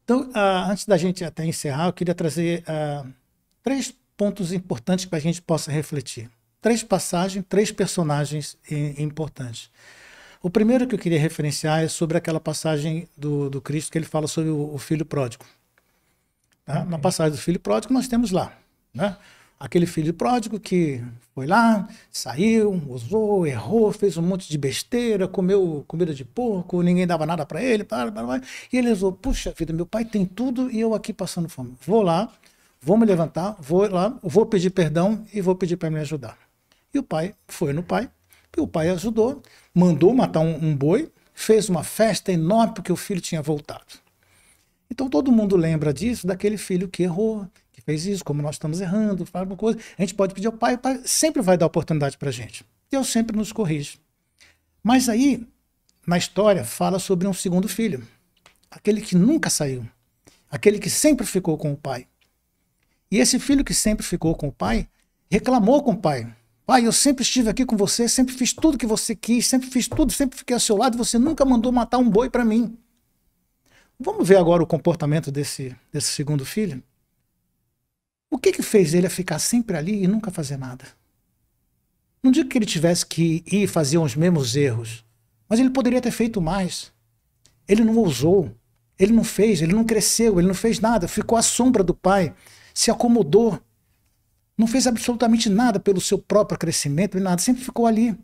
Então, antes da gente até encerrar, eu queria trazer três pontos importantes para a gente possa refletir. Três passagens, três personagens importantes. O primeiro que eu queria referenciar é sobre aquela passagem do Cristo que ele fala sobre o filho pródigo. Tá? Okay. Na passagem do filho pródigo nós temos lá, né? Aquele filho pródigo que foi lá, saiu, usou, errou, fez um monte de besteira, comeu comida de porco, ninguém dava nada para ele, e ele rezou, puxa vida, meu pai tem tudo e eu aqui passando fome. Vou lá, vou me levantar, vou lá, vou pedir perdão e vou pedir para me ajudar. E o pai foi no pai, e o pai ajudou, mandou matar um boi, fez uma festa enorme porque o filho tinha voltado. Então todo mundo lembra disso, daquele filho que errou, que fez isso, como nós estamos errando, faz uma coisa. A gente pode pedir ao pai, o pai sempre vai dar oportunidade para a gente. Deus sempre nos corrige. Mas aí, na história, fala sobre um segundo filho. Aquele que nunca saiu. Aquele que sempre ficou com o pai. E esse filho que sempre ficou com o pai, reclamou com o pai. Pai, eu sempre estive aqui com você, sempre fiz tudo que você quis, sempre fiz tudo, sempre fiquei ao seu lado e você nunca mandou matar um boi para mim. Vamos ver agora o comportamento desse segundo filho? O que fez ele a ficar sempre ali e nunca fazer nada? Não digo que ele tivesse que ir fazer os mesmos erros, mas ele poderia ter feito mais. Ele não ousou, ele não fez, ele não cresceu, ele não fez nada, ficou à sombra do pai, se acomodou, não fez absolutamente nada pelo seu próprio crescimento, nada, sempre ficou ali,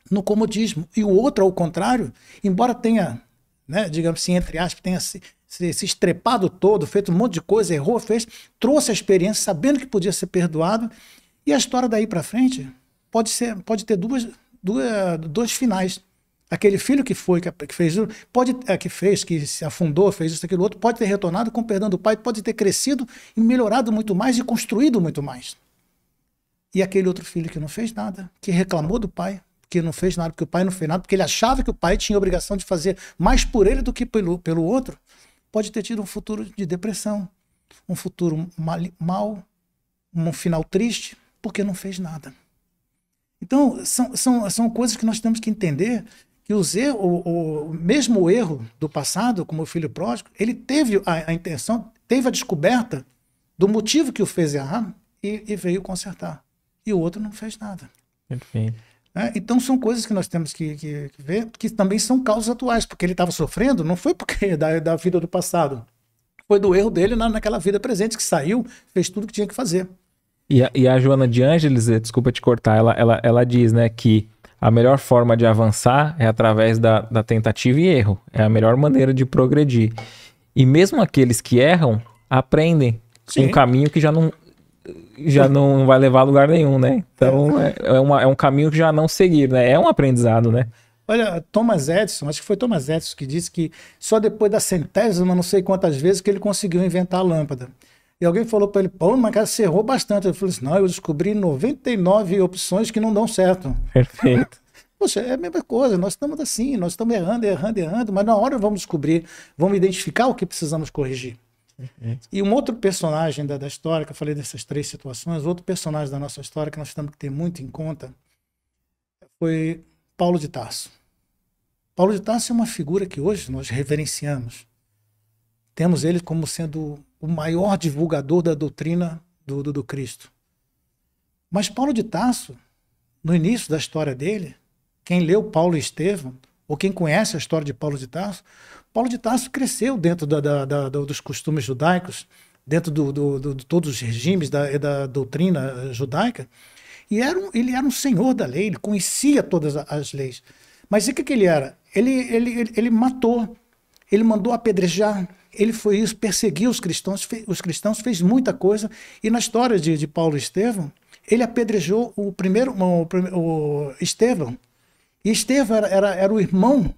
no comodismo. E o outro, ao contrário, embora tenha, né, digamos assim, entre aspas, tenha se estrepado todo, feito um monte de coisa, errou, fez, trouxe a experiência, sabendo que podia ser perdoado, e a história daí para frente pode ter dois finais. Aquele filho que fez, que se afundou, fez isso, aquilo outro, pode ter retornado com o perdão do pai, pode ter crescido e melhorado muito mais e construído muito mais. E aquele outro filho que não fez nada, que reclamou do pai, que não fez nada, porque o pai não fez nada, porque ele achava que o pai tinha a obrigação de fazer mais por ele do que pelo outro, pode ter tido um futuro de depressão, um futuro mal, um final triste, porque não fez nada. Então, são coisas que nós temos que entender, que mesmo o erro do passado, como o filho pródigo, ele teve a intenção, teve a descoberta do motivo que o fez errar e veio consertar. E o outro não fez nada. Perfeito. Então são coisas que nós temos que ver, que também são causas atuais, porque ele estava sofrendo, não foi porque da vida do passado, foi do erro dele naquela vida presente, que saiu, fez tudo que tinha que fazer. E a Joana de Ângeles, desculpa te cortar, ela diz, né, que a melhor forma de avançar é através da tentativa e erro, é a melhor maneira de progredir. E mesmo aqueles que erram, aprendem um caminho que já não vai levar a lugar nenhum, né? Então é um caminho que já não seguir, né? É um aprendizado, né? Olha, Thomas Edison, acho que foi Thomas Edison que disse que só depois da centésima, não sei quantas vezes, que ele conseguiu inventar a lâmpada. E alguém falou para ele, pô, mas cara, você errou bastante. Ele falou assim, não, eu descobri 99 opções que não dão certo. Perfeito. Poxa, é a mesma coisa, nós estamos assim, nós estamos errando, mas na hora vamos descobrir, vamos identificar o que precisamos corrigir. E um outro personagem da história, que eu falei dessas três situações, outro personagem da nossa história que nós temos que ter muito em conta foi Paulo de Tarso. Paulo de Tarso é uma figura que hoje nós reverenciamos. Temos ele como sendo o maior divulgador da doutrina do Cristo. Mas Paulo de Tarso, no início da história dele, quem leu Paulo e Estevão, ou quem conhece a história de Paulo de Tarso cresceu dentro dos costumes judaicos, dentro de todos os regimes da doutrina judaica, e ele era um senhor da lei, ele conhecia todas as leis. Mas o que ele era? Ele matou, ele mandou apedrejar, ele foi isso, perseguiu os cristãos, fez muita coisa, e na história de Paulo e Estevão, ele apedrejou o Estevão, e Estevão era o irmão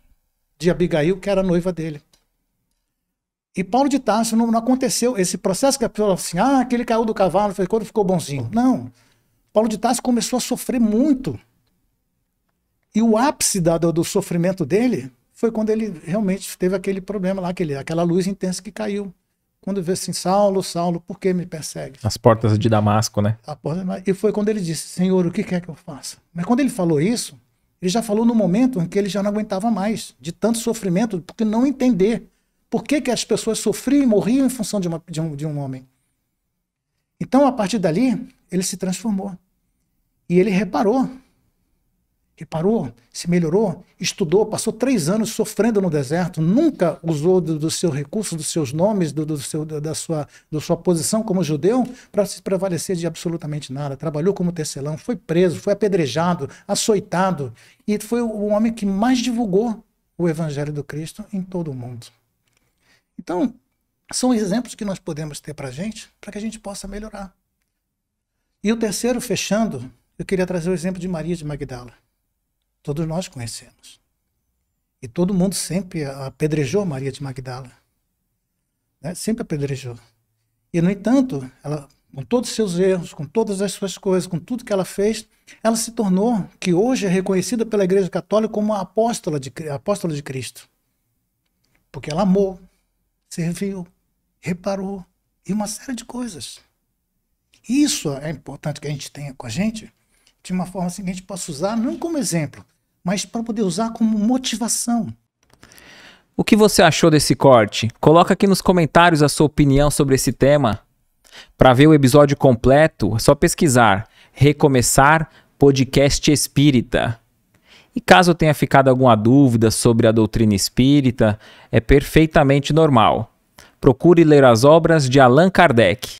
de Abigail, que era a noiva dele. E Paulo de Tarso não aconteceu esse processo que a pessoa assim, que ele caiu do cavalo, foi quando ficou bonzinho. Não. Paulo de Tarso começou a sofrer muito. E o ápice do sofrimento dele foi quando ele realmente teve aquele problema lá, aquela luz intensa que caiu. Quando veio assim, Saulo, Saulo, por que me persegue? As portas de Damasco, né? E foi quando ele disse, Senhor, o que quer que eu faça? Mas quando ele falou isso, ele já falou no momento em que ele já não aguentava mais, de tanto sofrimento, porque não entender Por que as pessoas sofriam e morriam em função de um homem? Então, a partir dali, ele se transformou. E ele reparou, se melhorou, estudou, passou 3 anos sofrendo no deserto, nunca usou do seu recurso, dos seus nomes, da sua posição como judeu para se prevalecer de absolutamente nada. Trabalhou como tecelão, foi preso, foi apedrejado, açoitado, e foi o homem que mais divulgou o evangelho do Cristo em todo o mundo. Então, são exemplos que nós podemos ter para que a gente possa melhorar. E o terceiro, fechando, eu queria trazer o exemplo de Maria de Magdala. Todos nós conhecemos. E todo mundo sempre apedrejou Maria de Magdala. Né? Sempre apedrejou. E, no entanto, ela, com todos os seus erros, com todas as suas coisas, com tudo que ela fez, ela se tornou, que hoje é reconhecida pela Igreja Católica como a apóstola de Cristo. Porque ela amou, serviu, reparou, e uma série de coisas. Isso é importante que a gente tenha com a gente, de uma forma assim que a gente possa usar, não como exemplo, mas para poder usar como motivação. O que você achou desse corte? Coloca aqui nos comentários a sua opinião sobre esse tema. Para ver o episódio completo, é só pesquisar Recomeçar Podcast Espírita. E caso tenha ficado alguma dúvida sobre a doutrina espírita, é perfeitamente normal. Procure ler as obras de Allan Kardec.